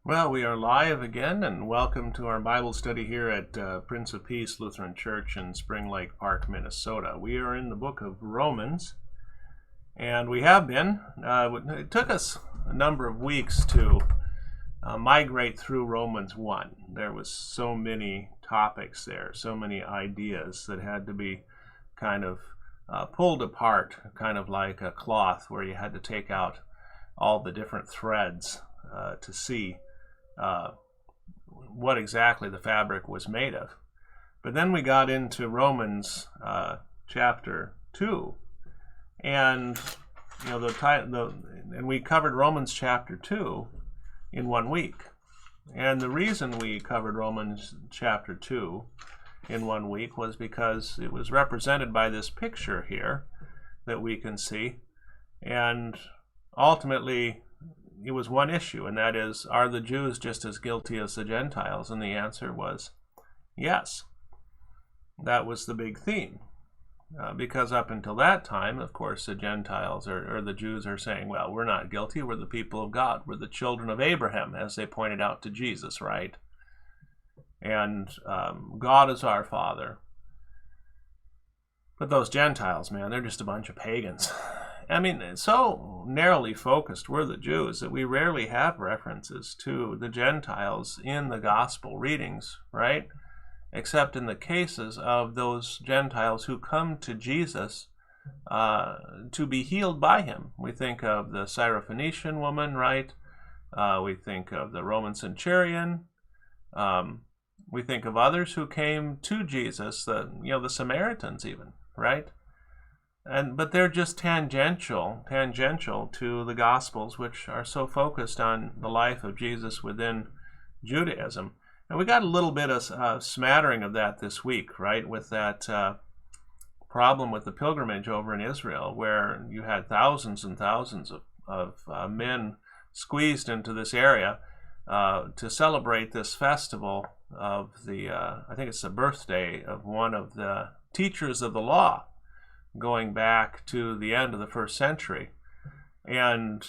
Well, we are live again, and welcome to our Bible study here at Prince of Peace Lutheran Church in Spring Lake Park, Minnesota. We are in the book of Romans, and we have been. It took us a number of weeks to migrate through Romans 1. There was so many topics there, so many ideas that had to be kind of pulled apart, kind of like a cloth where you had to take out all the different threads to see what exactly the fabric was made of. But then we got into Romans chapter 2, and and we covered Romans chapter 2 in 1 week. And the reason we covered Romans chapter 2 in 1 week was because it was represented by this picture here that we can see, and ultimately it was one issue, and that is, are the Jews just as guilty as the Gentiles? And the answer was yes. That was the big theme. Because up until that time, of course, the Gentiles or the Jews are saying, well, we're not guilty, we're the people of God, we're the children of Abraham, as they pointed out to Jesus, right? And God is our Father. But those Gentiles, man, they're just a bunch of pagans. I mean, so narrowly focused were the Jews that we rarely have references to the Gentiles in the gospel readings, right? Except in the cases of those Gentiles who come to Jesus to be healed by him. We think of the Syrophoenician woman, right? We think of the Roman centurion. We think of others who came to Jesus, the Samaritans even, right? But they're just tangential to the Gospels, which are so focused on the life of Jesus within Judaism. And we got a little bit of smattering of that this week, right, with that problem with the pilgrimage over in Israel, where you had thousands and thousands of men squeezed into this area to celebrate this festival of the, I think it's the birthday of one of the teachers of the law, going back to the end of the first century. And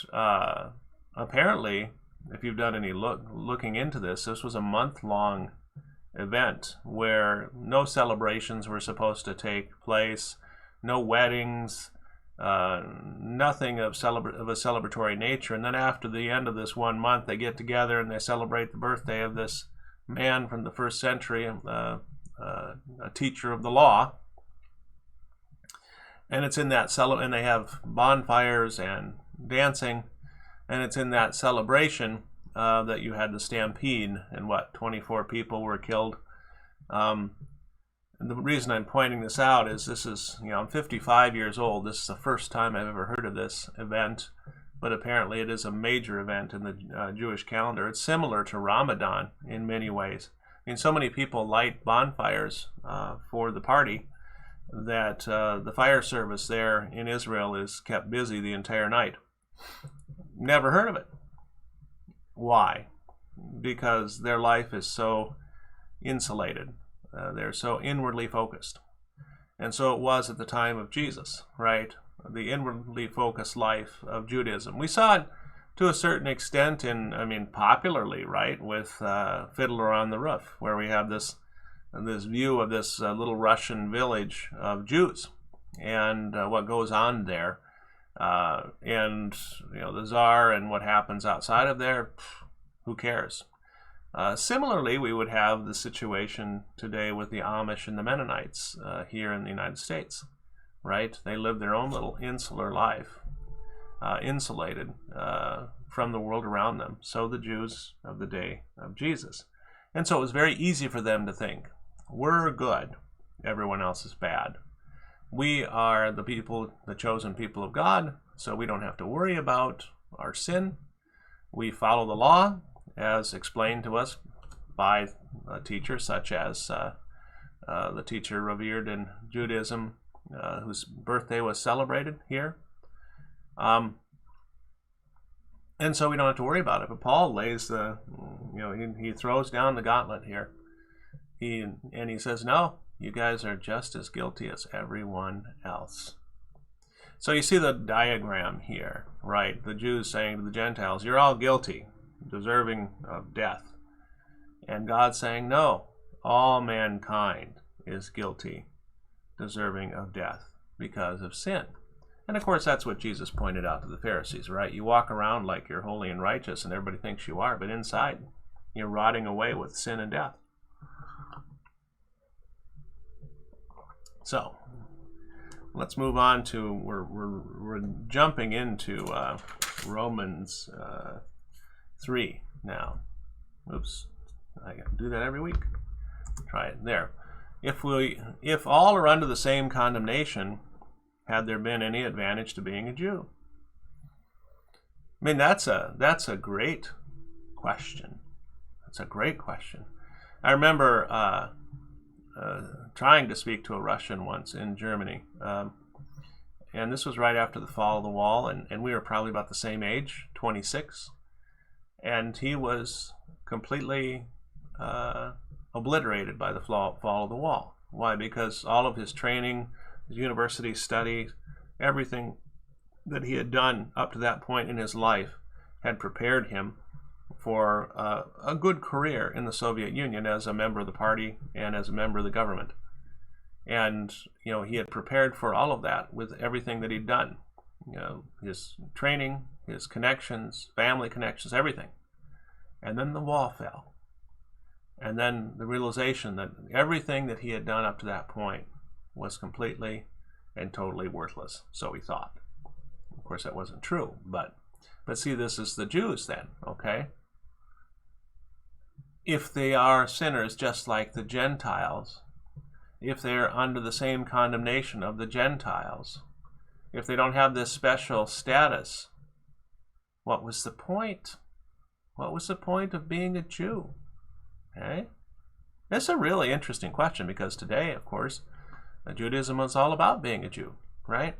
apparently, if you've done any looking into this, this was a month-long event where no celebrations were supposed to take place, no weddings, nothing of a celebratory nature. And then after the end of this 1 month, they get together and they celebrate the birthday of this man from the first century, a teacher of the law. And it's in that and they have bonfires and dancing, and it's in that celebration that you had the stampede, and 24 people were killed. And the reason I'm pointing this out is I'm 55 years old. This is the first time I've ever heard of this event, but apparently it is a major event in the Jewish calendar. It's similar to Ramadan in many ways. I mean, so many people light bonfires for the party that the fire service there in Israel is kept busy the entire night. Never heard of it. Why? Because their life is so insulated. They're so inwardly focused. And so it was at the time of Jesus, right? The inwardly focused life of Judaism. We saw it to a certain extent popularly, right, with Fiddler on the Roof, where we have this view of this little Russian village of Jews and what goes on there, and the Tsar and what happens outside of there, who cares? Similarly, we would have the situation today with the Amish and the Mennonites here in the United States, right? They live their own little insular life, insulated from the world around them. So the Jews of the day of Jesus. And so it was very easy for them to think, we're good, everyone else is bad. We are the people, the chosen people of God, so we don't have to worry about our sin. We follow the law as explained to us by a teacher such as the teacher revered in Judaism whose birthday was celebrated here. And so we don't have to worry about it. But Paul lays he throws down the gauntlet here. He says, no, you guys are just as guilty as everyone else. So you see the diagram here, right? The Jews saying to the Gentiles, you're all guilty. deserving of death. And God saying, no, all mankind is guilty, deserving of death because of sin. And of course, that's what Jesus pointed out to the Pharisees, right? You walk around like you're holy and righteous and everybody thinks you are, but inside you're rotting away with sin and death. So let's move on to, we're jumping into Romans 3 now. Oops, I gotta do that every week. Try it there. If all are under the same condemnation, had there been any advantage to being a Jew? I mean, that's a great question. That's a great question. I remember trying to speak to a Russian once in Germany, and this was right after the fall of the wall, and we were probably about the same age, 26, and he was completely obliterated by the fall of the wall. Why? Because all of his training, his university studies, everything that he had done up to that point in his life had prepared him for a good career in the Soviet Union as a member of the party and as a member of the government. And, you know, he had prepared for all of that with everything that he'd done. You know, his training, his connections, family connections, everything. And then the wall fell. And then the realization that everything that he had done up to that point was completely and totally worthless, so he thought. Of course, that wasn't true, but see, this is the Jews then, okay? If they are sinners just like the Gentiles, if they're under the same condemnation of the Gentiles, if they don't have this special status, what was the point? What was the point of being a Jew? Okay? It's a really interesting question, because today, of course, Judaism is all about being a Jew, right?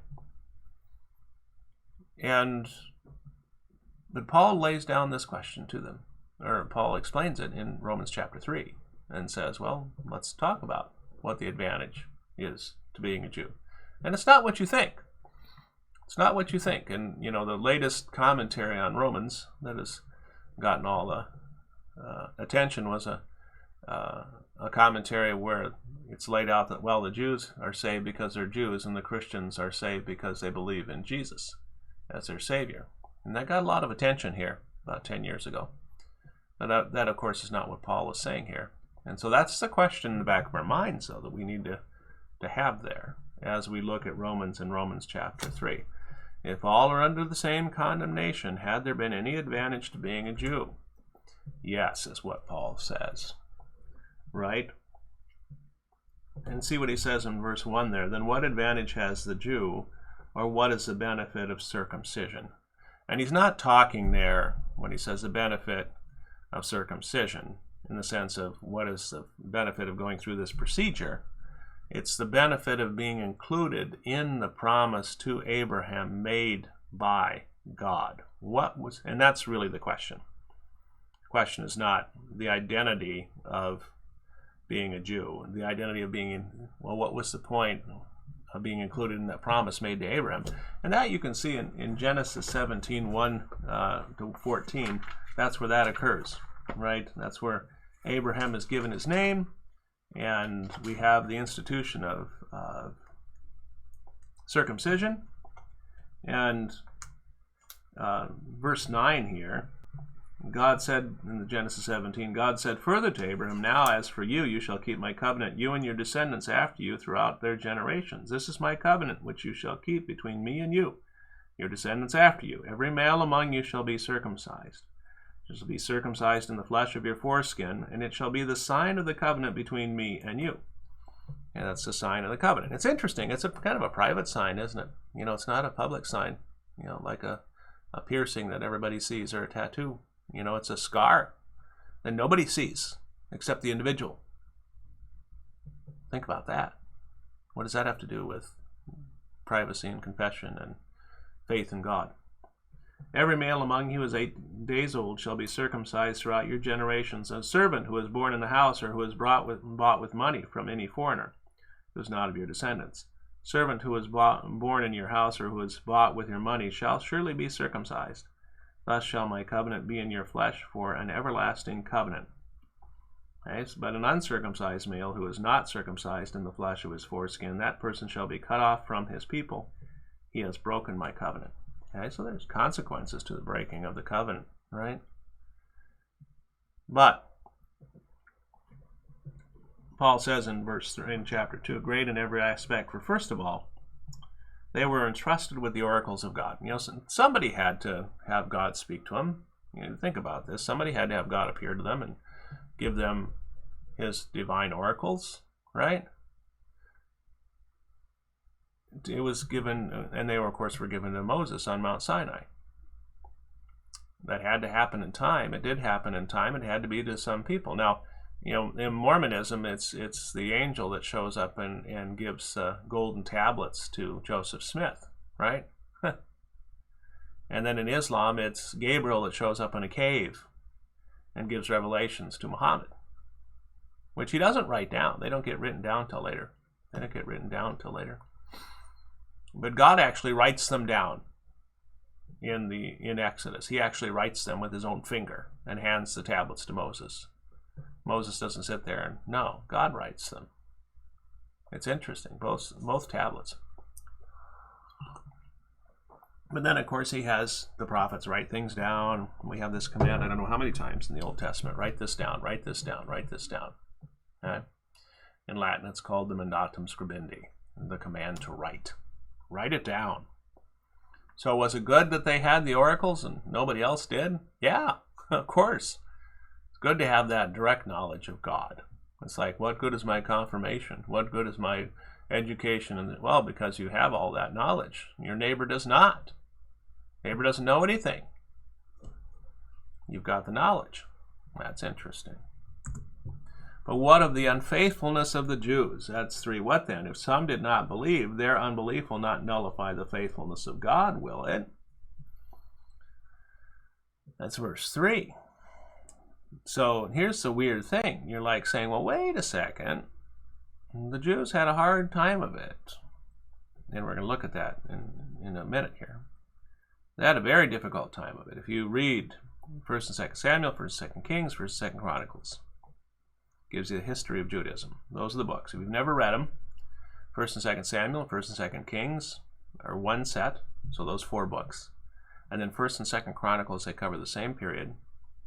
But Paul lays down this question to them, or Paul explains it in Romans chapter 3, and says, well, let's talk about what the advantage is to being a Jew. And it's not what you think. It's not what you think. And, you know, the latest commentary on Romans that has gotten all the attention was a commentary where it's laid out that, well, the Jews are saved because they're Jews, and the Christians are saved because they believe in Jesus as their Savior. And that got a lot of attention here about 10 years ago. But that, of course, is not what Paul was saying here. And so that's the question in the back of our minds, though, that we need to have there as we look at Romans and Romans chapter 3. If all are under the same condemnation, had there been any advantage to being a Jew? Yes, is what Paul says. Right? And see what he says in verse 1 there. Then what advantage has the Jew, or what is the benefit of circumcision? And he's not talking there, when he says the benefit of circumcision, in the sense of what is the benefit of going through this procedure. It's the benefit of being included in the promise to Abraham made by God. And that's really the question. The question is not the identity of being a Jew, the identity of being, well, what was the point of being included in that promise made to Abraham? And that you can see in Genesis 17, 1 to 14. That's where that occurs, right? That's where Abraham is given his name, and we have the institution of circumcision. And verse 9 here, God said in Genesis 17, God said further to Abraham, now as for you, you shall keep my covenant, you and your descendants after you throughout their generations. This is my covenant which you shall keep between me and you, your descendants after you. Every male among you shall be circumcised. You shall be circumcised in the flesh of your foreskin, and it shall be the sign of the covenant between me and you. And that's the sign of the covenant. It's interesting. It's a kind of a private sign, isn't it? You know, it's not a public sign, you know, like a piercing that everybody sees, or a tattoo. You know, it's a scar that nobody sees except the individual. Think about that. What does that have to do with privacy and confession and faith in God? Every male among you who is 8 days old shall be circumcised throughout your generations. A servant who is born in the house, or who is bought with money from any foreigner, who is not of your descendants. Servant who is born in your house, or who is bought with your money, shall surely be circumcised. Thus shall my covenant be in your flesh for an everlasting covenant. Okay, but an uncircumcised male who is not circumcised in the flesh of his foreskin, that person shall be cut off from his people. He has broken my covenant. Okay, so there's consequences to the breaking of the covenant, right? But Paul says in chapter 2, great in every aspect, for first of all, they were entrusted with the oracles of God. You know, somebody had to have God speak to them. You know, think about this. Somebody had to have God appear to them and give them his divine oracles, right? It was given, and they were, of course, were given to Moses on Mount Sinai. That had to happen in time. It did happen in time. It had to be to some people. Now, you know, in Mormonism, it's the angel that shows up and gives golden tablets to Joseph Smith, right? And then in Islam, it's Gabriel that shows up in a cave and gives revelations to Muhammad, which he doesn't write down. They don't get written down till later. They don't get written down till later. But God actually writes them down in Exodus. He actually writes them with his own finger and hands the tablets to Moses. Moses doesn't sit there and, no, God writes them. It's interesting, both tablets. But then, of course, he has the prophets write things down. We have this command, I don't know how many times in the Old Testament, write this down, write this down, write this down. Okay? In Latin, it's called the mandatum scribendi, the command to write. Write it down. So was it good that they had the oracles and nobody else did? Yeah, of course. It's good to have that direct knowledge of God. It's like, what good is my confirmation? What good is my education? And well, because you have all that knowledge. Your neighbor does not. Neighbor doesn't know anything. You've got the knowledge. That's interesting. But what of the unfaithfulness of the Jews? That's 3. What then? If some did not believe, their unbelief will not nullify the faithfulness of God, will it? That's verse 3. So here's the weird thing. You're like saying, well, wait a second. The Jews had a hard time of it. And we're going to look at that in a minute here. They had a very difficult time of it. If you read 1st and 2nd Samuel, 1st and 2nd Kings, 1st and 2nd Chronicles, gives you the history of Judaism. Those are the books. If you've never read them, 1st and 2nd Samuel, 1st and 2nd Kings are one set, so those 4 books. And then 1st and 2nd Chronicles, they cover the same period,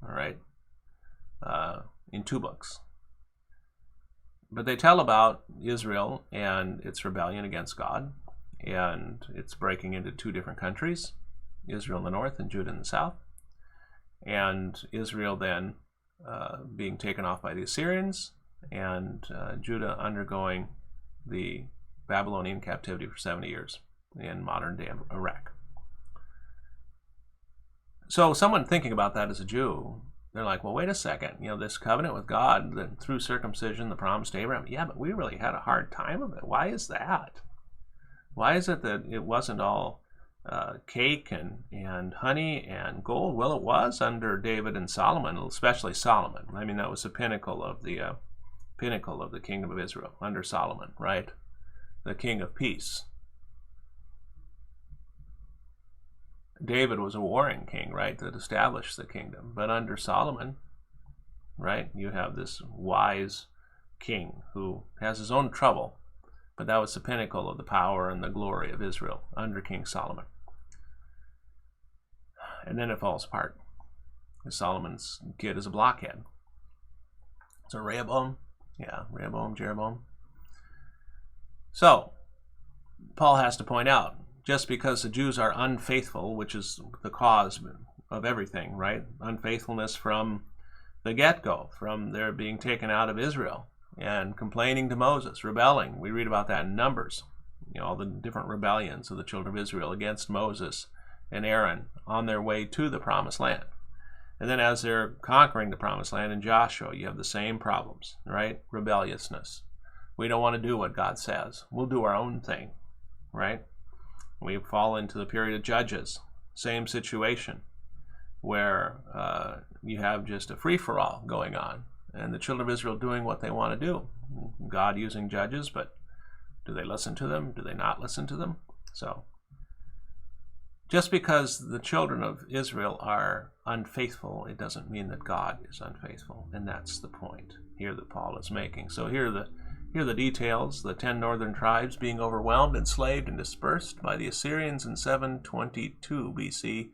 all right, in 2 books. But they tell about Israel and its rebellion against God, and it's breaking into 2 different countries, Israel in the north and Judah in the south. And Israel then being taken off by the Assyrians, and Judah undergoing the Babylonian captivity for 70 years in modern-day Iraq. So someone thinking about that as a Jew, they're like, well, wait a second. You know, this covenant with God, that through circumcision, the promise to Abraham, yeah, but we really had a hard time of it. Why is that? Why is it that it wasn't all cake and honey and gold? Well, it was under David and Solomon, especially Solomon. I mean, that was the pinnacle of the kingdom of Israel under Solomon, right? The king of peace. David was a warring king, right, that established the kingdom. But under Solomon, right, you have this wise king who has his own trouble. But that was the pinnacle of the power and the glory of Israel under King Solomon. And then it falls apart. Solomon's kid is a blockhead. So Rehoboam, Jeroboam. So Paul has to point out, just because the Jews are unfaithful, which is the cause of everything, right? Unfaithfulness from the get-go, from their being taken out of Israel and complaining to Moses, rebelling. We read about that in Numbers, you know, all the different rebellions of the children of Israel against Moses and Aaron on their way to the promised land. And then as they're conquering the promised land in Joshua, you have the same problems, right? Rebelliousness. We don't want to do what God says. We'll do our own thing, right? We fall into the period of Judges. Same situation, where you have just a free-for-all going on, and the children of Israel doing what they want to do. God using judges, but do they listen to them? Do they not listen to them? So Just because the children of Israel are unfaithful, it doesn't mean that God is unfaithful. And that's the point here that Paul is making. So here are the details. The 10 northern tribes being overwhelmed, enslaved, and dispersed by the Assyrians in 722 BC,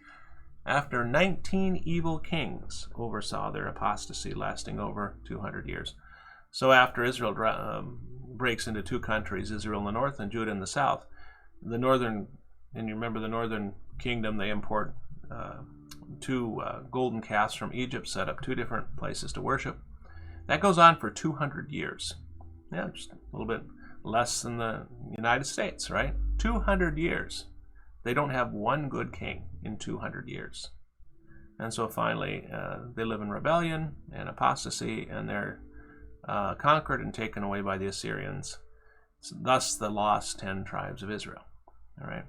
after 19 evil kings oversaw their apostasy lasting over 200 years. So after Israel breaks into two countries, Israel in the north and Judah in the south, the northern, and you remember the northern kingdom, they import two golden calves from Egypt, set up two different places to worship. That goes on for 200 years. Yeah, just a little bit less than the United States, right? 200 years. They don't have one good king in 200 years. And so finally, they live in rebellion and apostasy, and they're conquered and taken away by the Assyrians. Thus the lost 10 tribes of Israel. All right.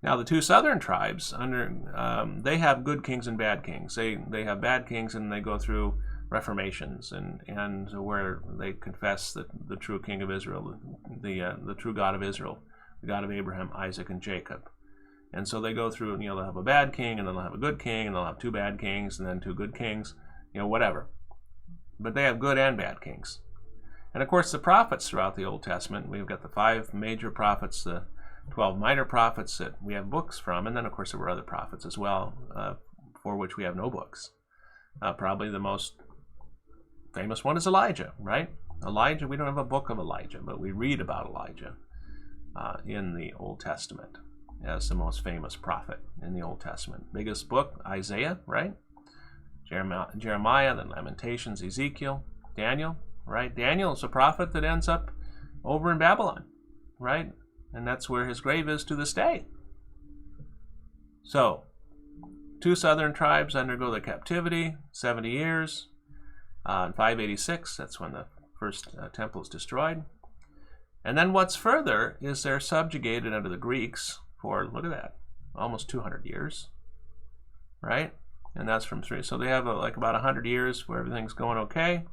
Now the two southern tribes, they have good kings and bad kings. They have bad kings, and they go through reformations and where they confess that the true king of Israel, the true God of Israel, the God of Abraham, Isaac, and Jacob. And so they go through, they'll have a bad king, and then they'll have a good king, and they'll have two bad kings, and then two good kings, whatever. But they have good and bad kings. And of course, the prophets throughout the Old Testament, we've got the 5 major prophets, the 12 minor prophets that we have books from, and then of course there were other prophets as well, for which we have no books. Probably the most famous one is Elijah, right? Elijah, we don't have a book of Elijah, but we read about Elijah in the Old Testament as the most famous prophet in the Old Testament. Biggest book, Isaiah, right? Jeremiah, then Lamentations, Ezekiel, Daniel, right? Daniel is a prophet that ends up over in Babylon, right? And that's where his grave is to this day. So, 2 southern tribes undergo the captivity, 70 years. In 586, that's when the first temple is destroyed. And then what's further is they're subjugated under the Greeks for, look at that, almost 200 years, right? And that's from 3. So they have like about 100 years where everything's going okay.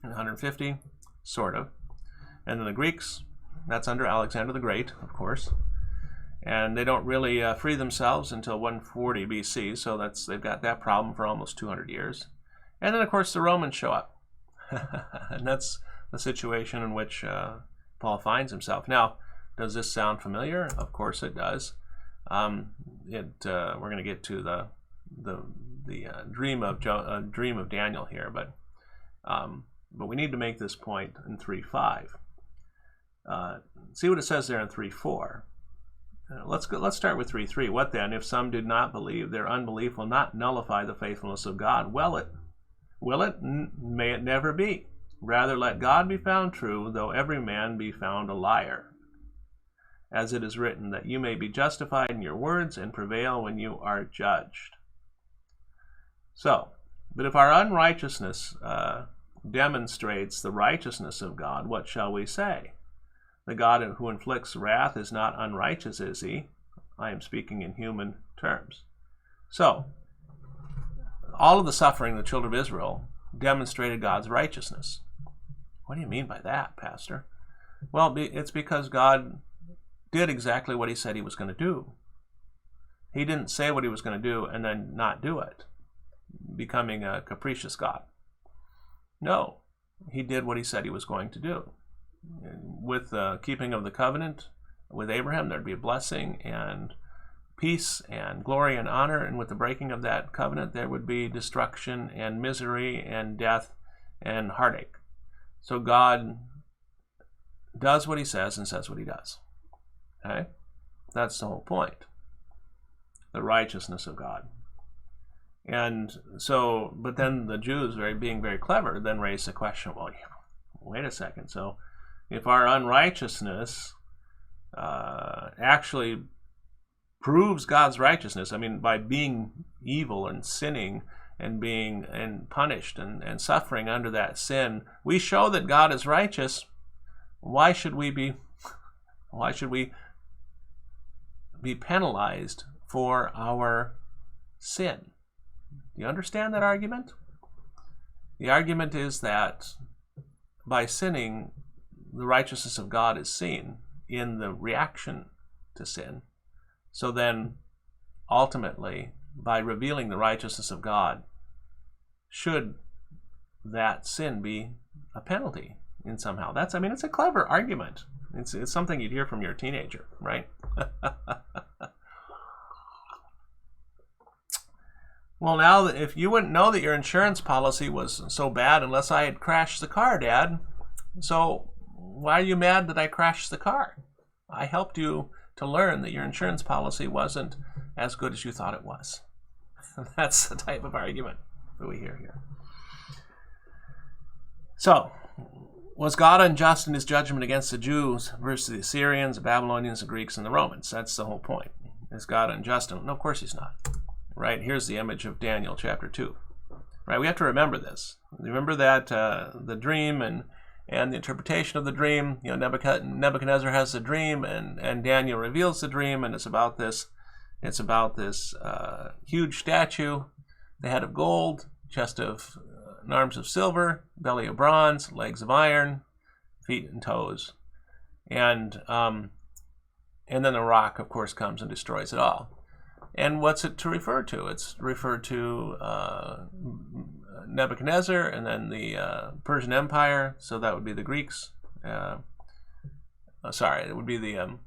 And 150, sort of. And then the Greeks, that's under Alexander the Great, of course. And they don't really free themselves until 140 BC, so they've got that problem for almost 200 years. And then, of course, the Romans show up. And that's the situation in which Paul finds himself. Now, does this sound familiar? Of course it does. We're going to get to the dream of Daniel here, but we need to make this point in 3:5. See what it says there in 3:4. Let's start with 3:3. What then, if some do not believe? Their unbelief will not nullify the faithfulness of God. Will it? May it never be. Rather, let God be found true, though every man be found a liar. As it is written, that you may be justified in your words and prevail when you are judged. So, but if our unrighteousness demonstrates the righteousness of God, what shall we say? The God who inflicts wrath is not unrighteous, is he? I am speaking in human terms. So, all of the suffering of the children of Israel demonstrated God's righteousness. What do you mean by that, Pastor? Well, it's because God did exactly what he said he was going to do. He didn't say what he was going to do and then not do it, becoming a capricious God. No, he did what he said he was going to do. With the keeping of the covenant with Abraham, there'd be a blessing and peace and glory and honor, and with the breaking of that covenant, there would be destruction and misery and death and heartache. So God does what he says and says what he does. Okay? That's the whole point. The righteousness of God. And so, but then the Jews, being very clever, then raise the question, well, wait a second. So if our unrighteousness actually proves God's righteousness, I mean, by being evil and sinning and being punished and suffering under that sin, we show that God is righteous. Why should we be penalized for our sin? Do you understand that argument? The argument is that by sinning, the righteousness of God is seen in the reaction to sin. So then, ultimately, by revealing the righteousness of God, should that sin be a penalty in somehow? It's a clever argument. It's something you'd hear from your teenager, right? Well, now, if you wouldn't know that your insurance policy was so bad unless I had crashed the car, Dad. So why are you mad that I crashed the car? I helped you to learn that your insurance policy wasn't as good as you thought it was. That's the type of argument that we hear here. So, was God unjust in his judgment against the Jews versus the Assyrians, the Babylonians, the Greeks, and the Romans? That's the whole point. Is God unjust? No, of course he's not. Right? Here's the image of Daniel chapter 2. Right? We have to remember this. Remember that the dream and the interpretation of the dream. Nebuchadnezzar has the dream, and Daniel reveals the dream, and it's about this huge statue, the head of gold, chest of arms of silver, belly of bronze, legs of iron, feet and toes, and then the rock, of course, comes and destroys it all. And what's it to refer to? It's referred to Nebuchadnezzar, and then the Persian Empire. So that would be the Greeks. It would be the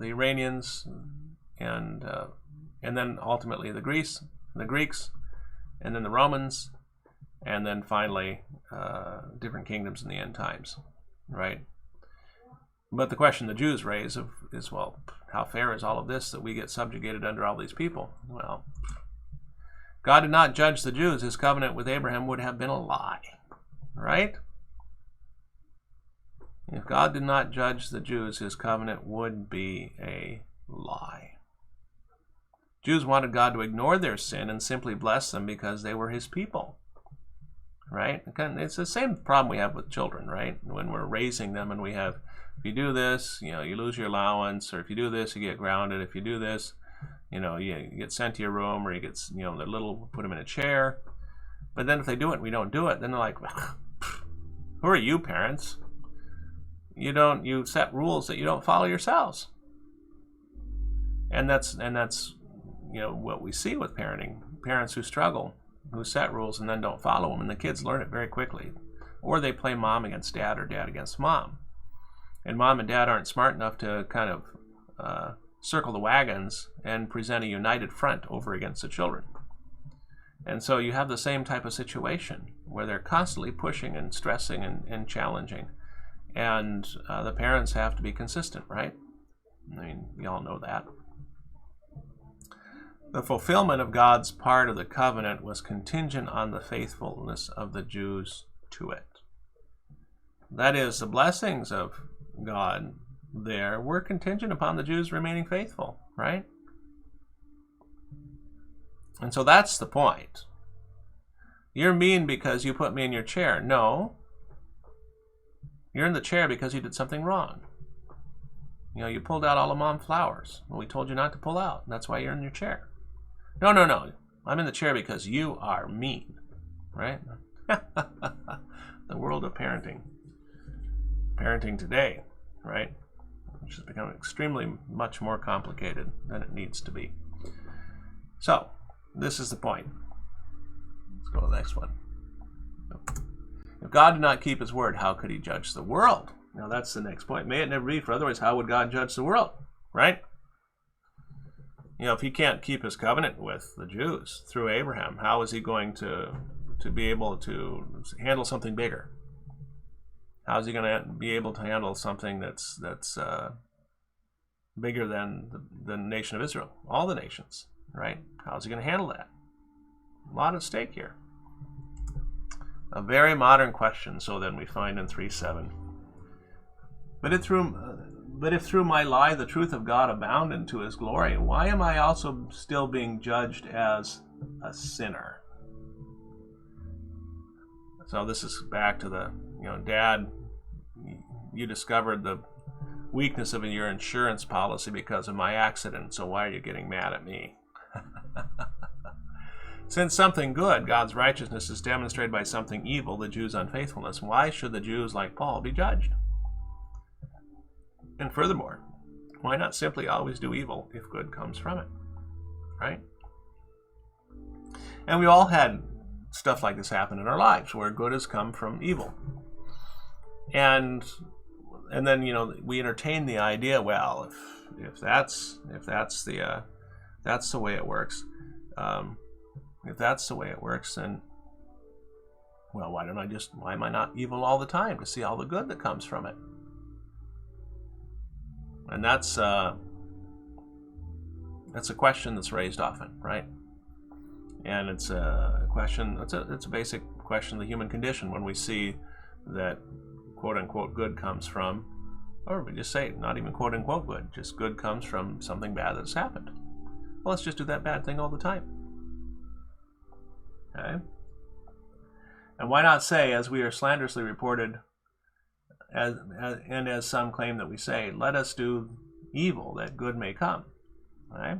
Iranians, and then ultimately the Greeks, and then the Romans, and then finally different kingdoms in the end times, right? But the question the Jews raise is, well, how fair is all of this that we get subjugated under all these people? Well, God did not judge the Jews. His covenant with Abraham would have been a lie, right? If God did not judge the Jews, his covenant would be a lie. Jews wanted God to ignore their sin and simply bless them because they were his people, right? It's the same problem we have with children, right? When we're raising them and we have, if you do this, you lose your allowance, or if you do this, you get grounded. If you do this, you get sent to your room, or you get, they're little, put them in a chair. But then if they do it and we don't do it, then they're like, who are you, parents? You set rules that you don't follow yourselves. And that's what we see with parenting. Parents who struggle, who set rules and then don't follow them, and the kids learn it very quickly. Or they play mom against dad or dad against mom. And mom and dad aren't smart enough to kind of circle the wagons and present a united front over against the children. And so you have the same type of situation where they're constantly pushing and stressing and challenging. And the parents have to be consistent, right? You all know that. The fulfillment of God's part of the covenant was contingent on the faithfulness of the Jews to it. That is, the blessings of God there were contingent upon the Jews remaining faithful, right? And so that's the point. You're mean because you put me in your chair. No. You're in the chair because you did something wrong. You pulled out all of Mom's flowers. Well, we told you not to pull out. That's why you're in your chair. No. I'm in the chair because you are mean, right? The world of parenting. Parenting today, right? Which has become extremely much more complicated than it needs to be. So, this is the point. Let's go to the next one. If God did not keep his word, how could he judge the world? Now that's the next point. May it never be, for otherwise how would God judge the world, right? If he can't keep his covenant with the Jews through Abraham, how is he going to be able to handle something bigger? How is he going to be able to handle something that's bigger than the nation of Israel? All the nations, right? How is he going to handle that? A lot at stake here. A very modern question, so then we find in 3:7. But if through my lie the truth of God abounded to his glory, why am I also still being judged as a sinner? So this is back to the, Dad, you discovered the weakness of your insurance policy because of my accident, so why are you getting mad at me? Since something good, God's righteousness, is demonstrated by something evil, the Jews' unfaithfulness, why should the Jews, like Paul, be judged? And furthermore, Why not simply always do evil if good comes from it, right? And we all had stuff like this happen in our lives where good has come from evil. And then, you know, we entertain the idea, well, if that's the way it works, if that's the way it works, then, well, why am I not evil all the time to see all the good that comes from it? And that's a question that's raised often, right? And it's a question, it's a basic question of the human condition when we see that quote unquote good comes from, or we just say not even quote unquote good, just good comes from something bad that's happened. Well, let's just do that bad thing all the time. Okay? And why not say, as we are slanderously reported, as some claim that we say, let us do evil that good may come. Right?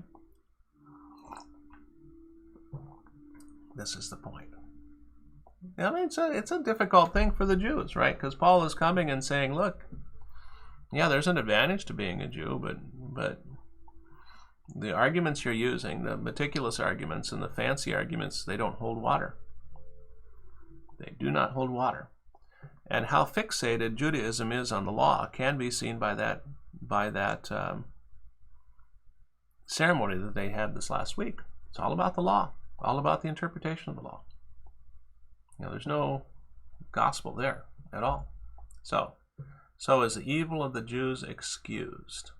This is the point. I mean, it's a difficult thing for the Jews, right? Because Paul is coming and saying, look, yeah, there's an advantage to being a Jew, but the arguments you're using, the meticulous arguments and the fancy arguments, they don't hold water. They do not hold water. And how fixated Judaism is on the law can be seen by that ceremony that they had this last week. It's all about the law, all about the interpretation of the law. You know, there's no gospel there at all. So is the evil of the Jews excused?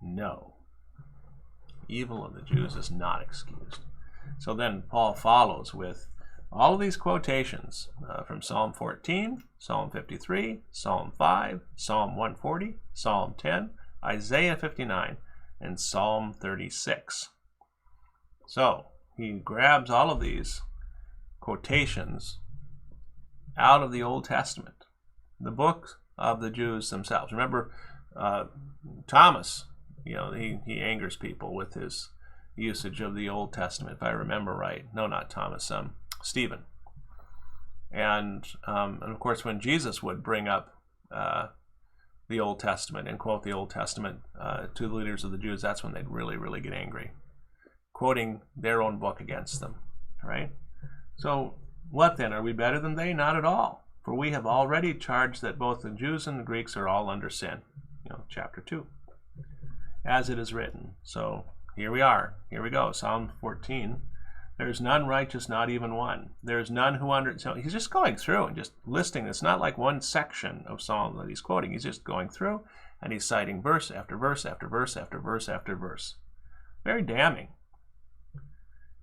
No. Evil of the Jews is not excused. So then Paul follows with all of these quotations from Psalm 14, Psalm 53, Psalm 5, Psalm 140, Psalm 10, Isaiah 59, and Psalm 36. So he grabs all of these quotations out of the Old Testament, the book of the Jews themselves. Remember, Thomas, you know, he angers people with his usage of the Old Testament, if I remember right. No, not Thomas, Stephen. And of course, when Jesus would bring up the Old Testament and quote the Old Testament to the leaders of the Jews, that's when they'd really, really get angry, quoting their own book against them, right? So what then? Are we better than they? Not at all. For we have already charged that both the Jews and the Greeks are all under sin. You know, chapter 2. As it is written. So here we are. Here we go. Psalm 14. There's none righteous, not even one. There's none who So he's just going through and just listing. It's not like one section of Psalm that he's quoting. He's just going through and he's citing verse after verse after verse after verse after verse. Very damning.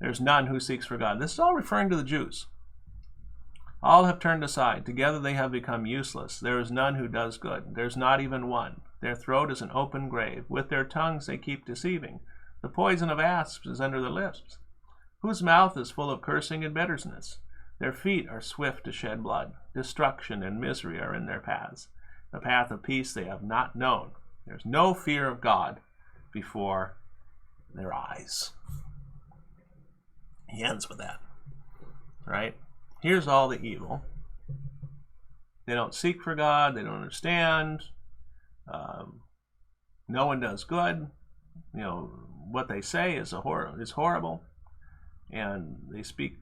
There's none who seeks for God. This is all referring to the Jews. All have turned aside. Together they have become useless. There is none who does good. There's not even one. Their throat is an open grave. With their tongues they keep deceiving. The poison of asps is under their lips, whose mouth is full of cursing and bitterness. Their feet are swift to shed blood. Destruction and misery are in their paths. The path of peace they have not known. There's no fear of God before their eyes. He ends with that, right? Here's all the evil. They don't seek for God. They don't understand. No one does good. You know, what they say is horrible. And they speak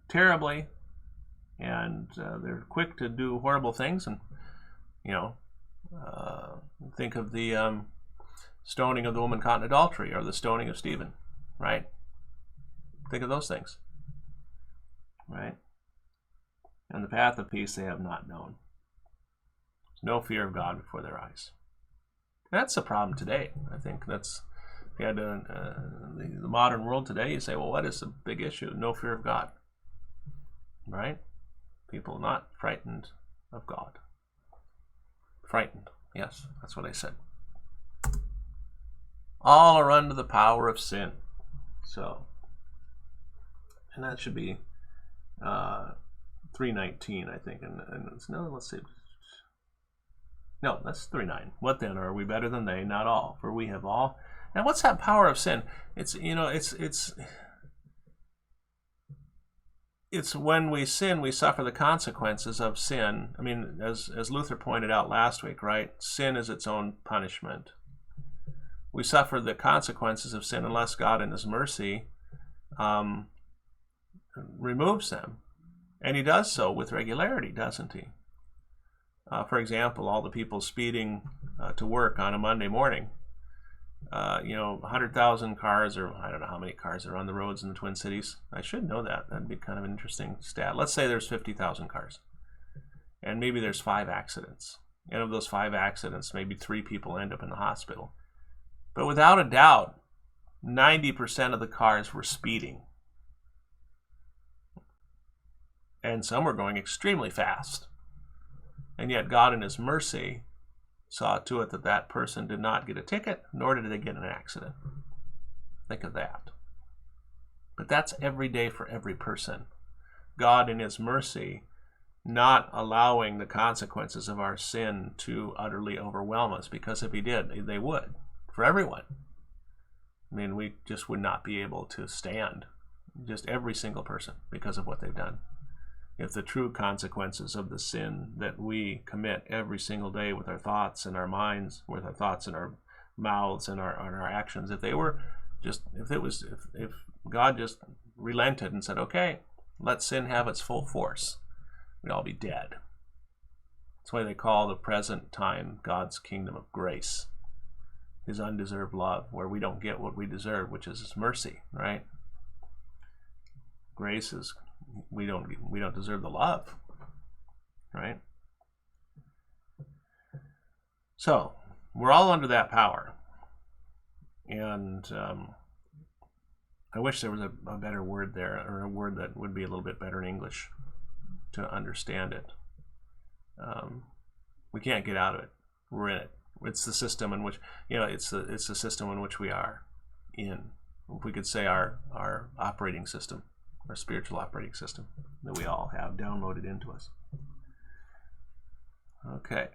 terribly. And they're quick to do horrible things. And, you know, think of the stoning of the woman caught in adultery or the stoning of Stephen, right? Think of those things, right? And the path of peace they have not known. There's no fear of God before their eyes. That's the problem today. I think that's, if you had the modern world today, you say, well, what is the big issue? No fear of God, right? People not frightened of God. Frightened, yes, that's what I said. All are under the power of sin. So, and that should be 3:19, I think. And it's, no, let's see. No, that's 3:9. What then? Are we better than they? Not all, for we have all. Now, what's that power of sin? It's, you know, it's when we sin, we suffer the consequences of sin. I mean, as Luther pointed out last week, right? Sin is its own punishment. we suffer the consequences of sin unless God in his mercy removes them. And he does so with regularity, doesn't he? For example, all the people speeding to work on a Monday morning, 100,000 cars, or I don't know how many cars are on the roads in the Twin Cities. I should know that. That'd be kind of an interesting stat. Let's say there's 50,000 cars, and maybe there's 5 accidents. And of those 5 accidents, maybe 3 people end up in the hospital. But without a doubt, 90% of the cars were speeding. And some were going extremely fast. And yet God in his mercy saw to it that that person did not get a ticket, nor did they get an accident. Think of that. But that's every day for every person. God in his mercy not allowing the consequences of our sin to utterly overwhelm us, because if he did, they would, for everyone. I mean, we just would not be able to stand, just every single person, because of what they've done. If the true consequences of the sin that we commit every single day with our thoughts and our minds, with our thoughts and our mouths and our actions, if God just relented and said, okay, let sin have its full force, we'd all be dead. That's why they call the present time God's kingdom of grace, his undeserved love, where we don't get what we deserve, which is his mercy, right? Grace is, we don't deserve the love, right? So we're all under that power, and I wish there was a better word there, or a word that would be a little bit better in English to understand it. We can't get out of it. We're in it. It's the system in which, it's the system in which we are in. If we could say our operating system, our spiritual operating system that we all have downloaded into us. Okay.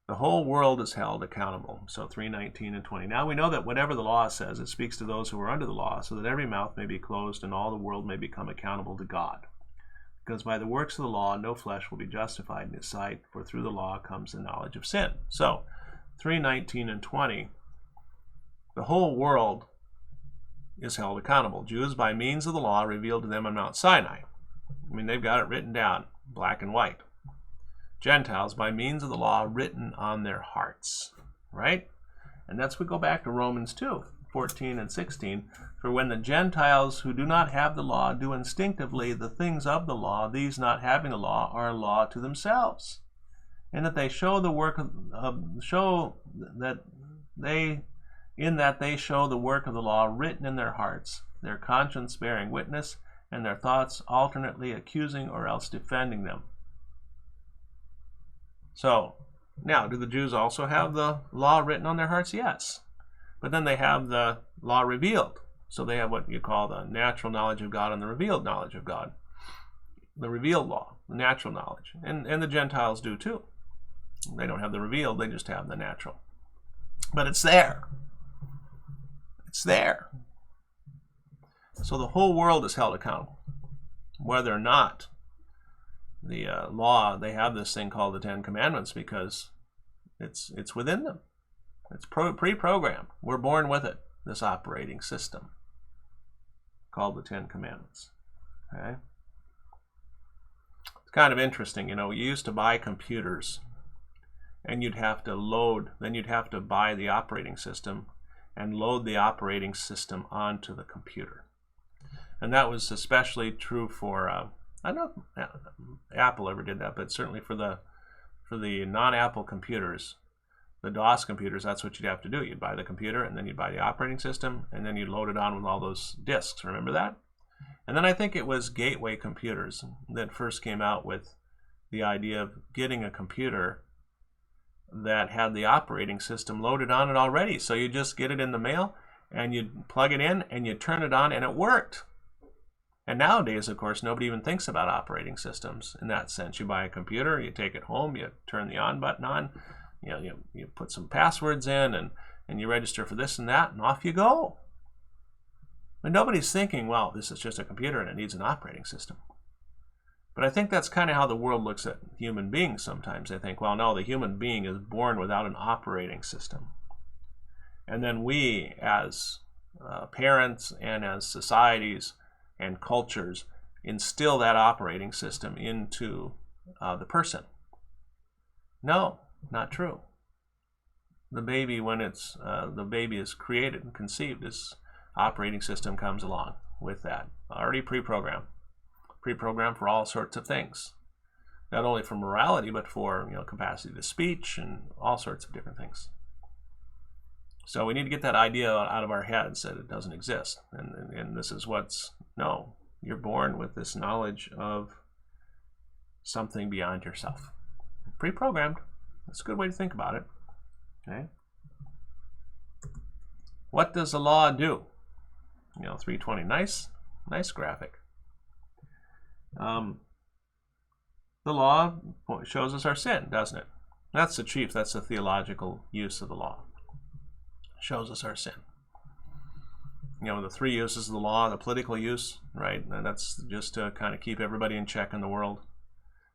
The whole world is held accountable. So 3:19 and 20. Now we know that whatever the law says, it speaks to those who are under the law, so that every mouth may be closed and all the world may become accountable to God. Because by the works of the law, no flesh will be justified in his sight, for through the law comes the knowledge of sin. So 3:19 and 20. The whole world is held accountable. Jews, by means of the law revealed to them on Mount Sinai. I mean, they've got it written down, black and white. Gentiles, by means of the law written on their hearts, right? And that's, we go back to Romans 2:14 and 16. For when the Gentiles who do not have the law do instinctively the things of the law, these not having the law are a law to themselves, and that they show the work they show the work of the law written in their hearts, their conscience bearing witness, and their thoughts alternately accusing or else defending them. So, now, do the Jews also have the law written on their hearts? Yes. But then they have the law revealed. So they have what you call the natural knowledge of God and the revealed knowledge of God. The revealed law, the natural knowledge. And the Gentiles do too. They don't have the revealed, they just have the natural. But it's there. It's there. So the whole world is held accountable. Whether or not the law, they have this thing called the 10 Commandments, because it's within them. It's pre-programmed. We're born with it, this operating system called the 10 Commandments. Okay? It's kind of interesting. You used to buy computers, and you'd have to load, then you'd have to buy the operating system and load the operating system onto the computer. And that was especially true for, I don't know if Apple ever did that, but certainly for the non-Apple computers, the DOS computers, that's what you'd have to do. You'd buy the computer, and then you'd buy the operating system, and then you'd load it on with all those disks. Remember that? And then I think it was Gateway Computers that first came out with the idea of getting a computer that had the operating system loaded on it already. So you just get it in the mail, and you'd plug it in, and you'd turn it on, and it worked. And nowadays, of course, nobody even thinks about operating systems in that sense. You buy a computer, you take it home, you turn the on button on, you put some passwords in, and you register for this and that, and off you go. But nobody's thinking, well, this is just a computer and it needs an operating system. But I think that's kind of how the world looks at human beings sometimes. They think, well, no, the human being is born without an operating system. And then we, as parents and as societies and cultures, instill that operating system into the person. No, not true. The baby, when the baby is created and conceived, this operating system comes along with that, already pre-programmed for all sorts of things, not only for morality, but for capacity to speech and all sorts of different things. So we need to get that idea out of our heads that it doesn't exist, and this is no. You're born with this knowledge of something beyond yourself, pre-programmed. That's a good way to think about it. Okay. What does the law do? 320. Nice graphic. The law shows us our sin, doesn't it? That's the theological use of the law. Shows us our sin. The three uses of the law: the political use, right? And that's just to kind of keep everybody in check in the world,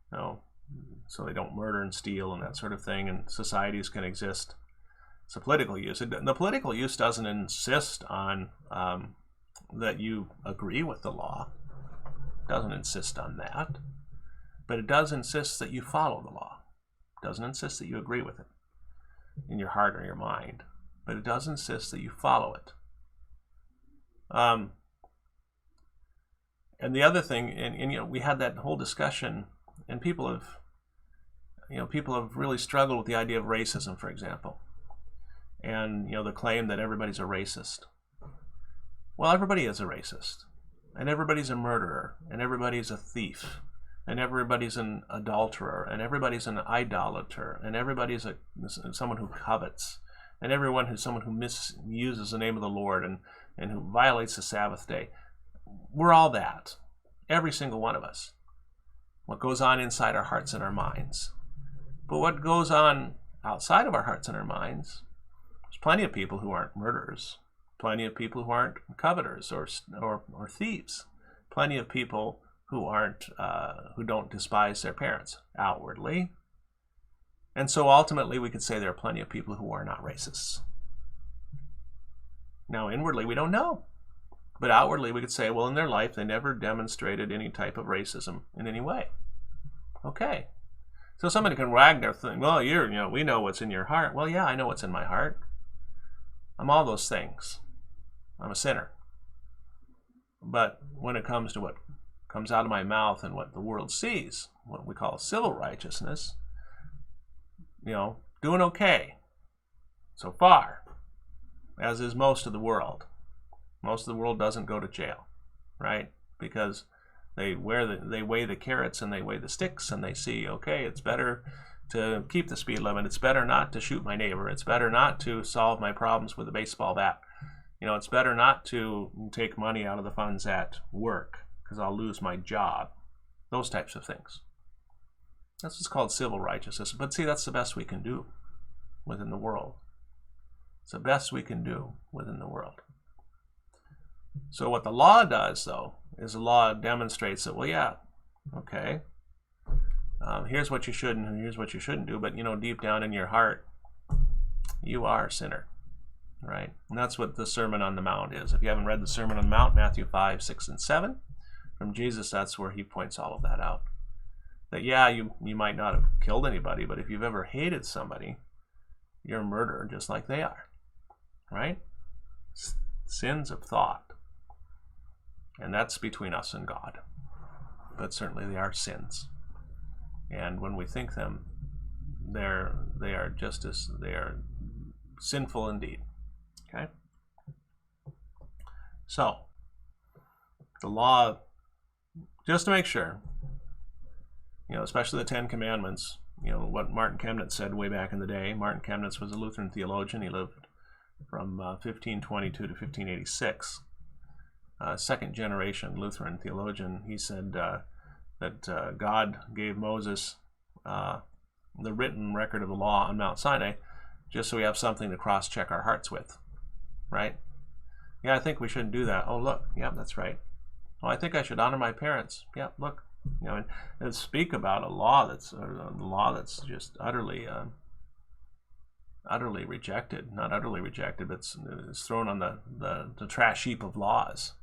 so they don't murder and steal and that sort of thing, and societies can exist. It's a political use. The political use doesn't insist on that you agree with the law. It doesn't insist on that. But it does insist that you follow the law. It doesn't insist that you agree with it in your heart or your mind. But it does insist that you follow it. And the other thing, and we had that whole discussion, and people have really struggled with the idea of racism, for example. And the claim that everybody's a racist. Well, everybody is a racist, and everybody's a murderer, and everybody's a thief, and everybody's an adulterer, and everybody's an idolater, and everybody's someone who covets, and everyone who's someone who misuses the name of the Lord and who violates the Sabbath day. We're all that, every single one of us. What goes on inside our hearts and our minds. But what goes on outside of our hearts and our minds, there's plenty of people who aren't murderers, plenty of people who aren't coveters or thieves, plenty of people who don't despise their parents outwardly. And so ultimately we could say there are plenty of people who are not racists. Now inwardly we don't know, but outwardly we could say, well, in their life they never demonstrated any type of racism in any way. Okay. So somebody can wag their thing, well, we know what's in your heart. Well, yeah, I know what's in my heart. I'm all those things. I'm a sinner. But when it comes to what comes out of my mouth and what the world sees, what we call civil righteousness, doing okay so far, as is most of the world. Most of the world doesn't go to jail, right? Because they weigh the carrots and they weigh the sticks, and they see, okay, it's better to keep the speed limit. It's better not to shoot my neighbor. It's better not to solve my problems with a baseball bat. It's better not to take money out of the funds at work because I'll lose my job. Those types of things. That's what's called civil righteousness. But see, that's the best we can do within the world. It's the best we can do within the world. So what the law does, though, is the law demonstrates that, well, yeah, okay, here's what you should and here's what you shouldn't do. But, deep down in your heart, you are a sinner, right? And that's what the Sermon on the Mount is. If you haven't read the Sermon on the Mount, Matthew 5, 6, and 7, from Jesus, that's where he points all of that out. That, yeah, you might not have killed anybody, but if you've ever hated somebody, you're a murderer just like they are, right? Sins of thought. And that's between us and God. But certainly they are sins. And when we think them, they are sinful indeed. Okay? So, the law, just to make sure, especially the Ten Commandments, what Martin Chemnitz said way back in the day. Martin Chemnitz was a Lutheran theologian. He lived from 1522 to 1586. Second generation Lutheran theologian. He said that God gave Moses the written record of the law on Mount Sinai just so we have something to cross-check our hearts with, right? Yeah, I think we shouldn't do that. Oh, look, yeah, that's right. Oh, I think I should honor my parents. Yeah, look, and speak about a law that's just utterly utterly rejected. Not utterly rejected, but it's thrown on the trash heap of laws.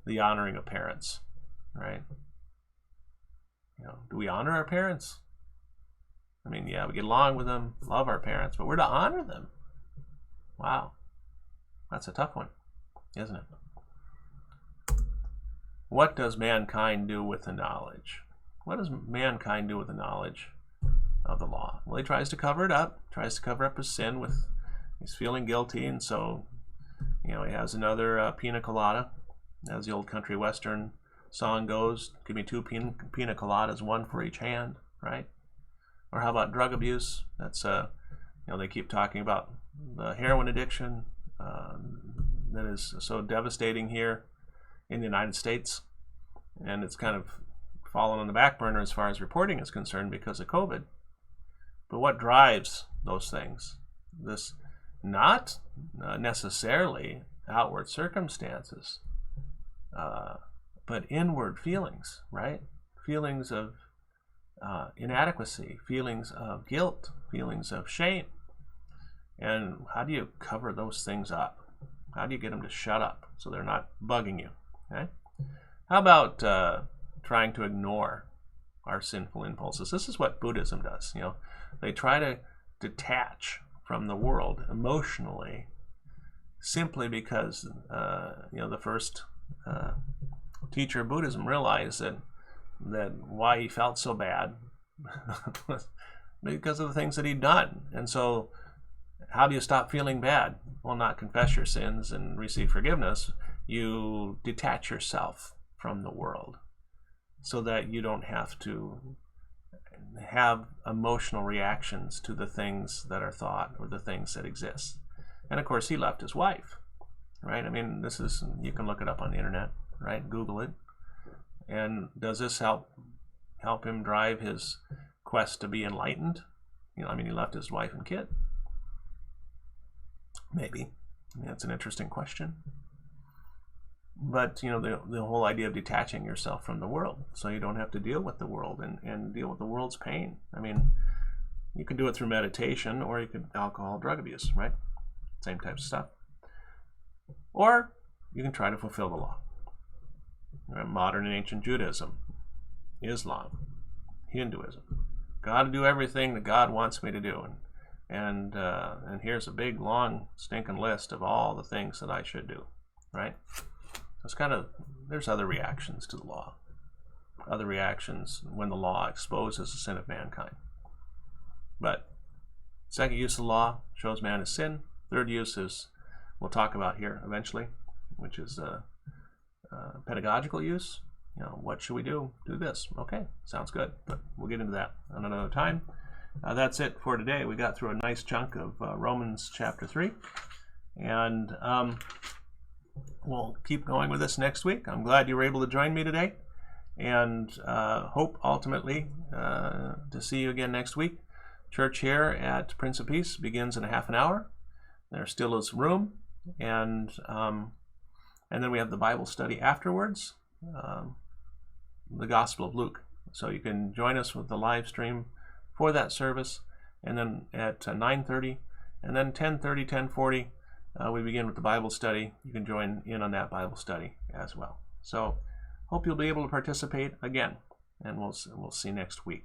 The honoring of parents, right? Do we honor our parents? I mean, yeah, we get along with them, love our parents, but we're to honor them. Wow. That's a tough one, isn't it? What does mankind do with the knowledge? What does mankind do with the knowledge of the law? Well, he tries to cover it up, tries to cover up his sin he's feeling guilty, and so, he has another pina colada. As the old country western song goes, give me 2 pina coladas, 1 for each hand, right? Or how about drug abuse? That's, they keep talking about the heroin addiction that is so devastating here in the United States. And it's kind of fallen on the back burner as far as reporting is concerned because of COVID. But what drives those things? This not necessarily outward circumstances, but inward feelings, right? Feelings of inadequacy, feelings of guilt, feelings of shame. And how do you cover those things up? How do you get them to shut up so they're not bugging you? Okay? How about trying to ignore our sinful impulses? This is what Buddhism does. They try to detach from the world emotionally, simply because the first teacher of Buddhism realized that why he felt so bad was because of the things that he'd done. And so how do you stop feeling bad? Well, not confess your sins and receive forgiveness. You detach yourself from the world so that you don't have to have emotional reactions to the things that are thought or the things that exist. And of course, he left his wife, right? I mean, you can look it up on the internet, right? Google it. And does this help him drive his quest to be enlightened? He left his wife and kid. Maybe. That's an interesting question. But, the whole idea of detaching yourself from the world so you don't have to deal with the world and deal with the world's pain. You can do it through meditation, or you could alcohol, drug abuse, right? Same type of stuff. Or you can try to fulfill the law. Modern and ancient Judaism, Islam, Hinduism. Got to do everything that God wants me to do. And here's a big, long, stinking list of all the things that I should do, right? There's other reactions to the law. Other reactions when the law exposes the sin of mankind. But second use of the law shows man as sin. Third use is, we'll talk about here eventually, which is pedagogical use. What should we do? Do this. Okay, sounds good. But we'll get into that on another time. That's it for today. We got through a nice chunk of Romans chapter 3. And we'll keep going with this next week. I'm glad you were able to join me today. And hope ultimately to see you again next week. Church here at Prince of Peace begins in a half an hour. There still is room. And then we have the Bible study afterwards. The Gospel of Luke. So you can join us with the live stream for that service, and then at 9:30, and then 10:30, 10:40, we begin with the Bible study. You can join in on that Bible study as well. So hope you'll be able to participate again, and we'll see you next week.